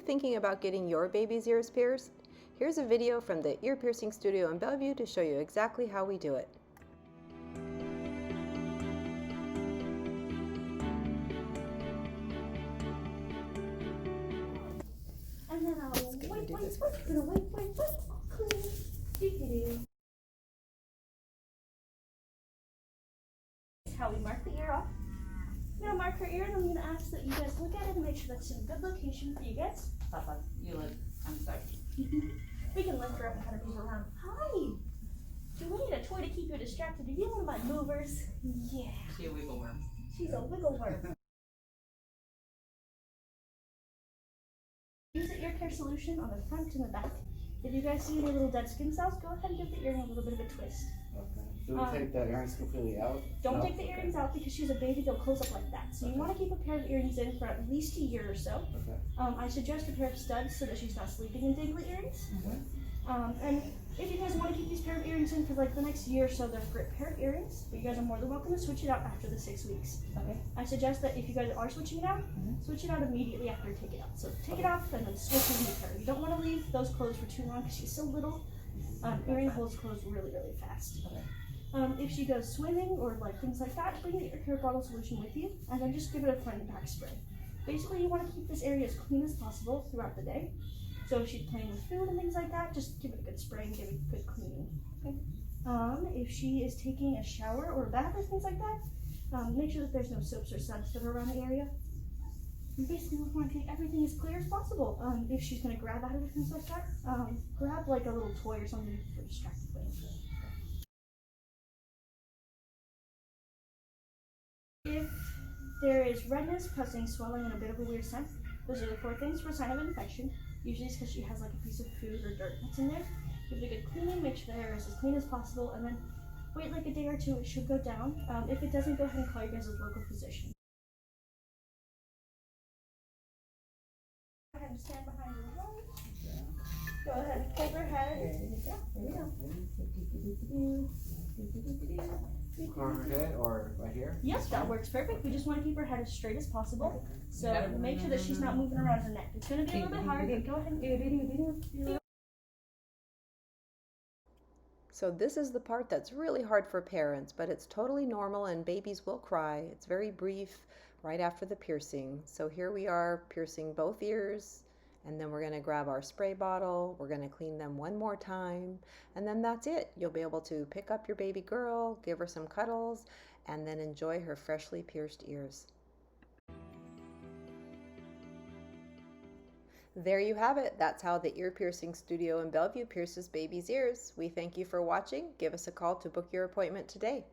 thinking about getting your baby's ears pierced? Here's a video from the ear piercing studio in Bellevue to show you exactly how we do it. And then I'll wipe. Gonna wipe. Clean. Do. How we mark the ear off. I'm gonna mark her ear and I'm gonna ask that you guys look at it and make sure that's in a good location for you guys. Papa, you look, I'm sorry. We can lift her up and kind of move her around. Hi! Do we need a toy to keep you distracted? Are you one of my movers? Yeah. She a wiggle worm. She's a wiggle worm. Use the ear care solution on the front and the back. If you guys see any little dead skin cells, go ahead and give the earring a little bit of a twist. Okay. Do we take the earrings completely out? Don't take the earrings out because she's a baby, they'll close up like that. So you want to keep a pair of earrings in for at least a year or so. Okay. I suggest a pair of studs so that she's not sleeping in dangly earrings. And if you guys want to keep these pair of earrings in for like the next year or so, they're a great pair of earrings, but you guys are more than welcome to switch it out after the 6 weeks. Okay. I suggest that if you guys are switching it out, switch it out immediately after you take it out. So take it off and then switch it with her. You don't want to leave those clothes for too long because she's so little. Earring holes close really fast. Okay. If she goes swimming or like things like that, bring the ear care bottle solution with you and then just give it a front and back spray. Basically, you want to keep this area as clean as possible throughout the day. So if she's playing with food and things like that, just give it a good spray and give it a good cleaning. Okay. If she is taking a shower or a bath or things like that, make sure that there's no soaps or suds that are around the area. And basically, we want to keep everything as clear as possible. If she's going to grab out of it, things like that, grab like a little toy or something for distracted with. If there is redness, pussing, swelling, and a bit of a weird scent, those are the 4 things for a sign of infection. Usually it's because she has like a piece of food or dirt that's in there. Give it a good cleaning, make sure the hair is as clean as possible, and then wait like a day or two, it should go down. If it doesn't, go ahead and call your guys' local physician. Go ahead and stand behind your wall. Go ahead and hold her head. There we go. On her head or right here? Yes, that works perfect. We just want to keep her head as straight as possible. So make sure that she's not moving around her neck. It's going to be a little bit hard, but go ahead and do it. So this is the part that's really hard for parents, but it's totally normal and babies will cry. It's very brief right after the piercing. So here we are piercing both ears, and then we're going to grab our spray bottle. We're going to clean them one more time, and then that's it. You'll be able to pick up your baby girl, give her some cuddles, and then enjoy her freshly pierced ears. There you have it. That's how the ear piercing studio in Bellevue pierces babies' ears. We thank you for watching. Give us a call to book your appointment today.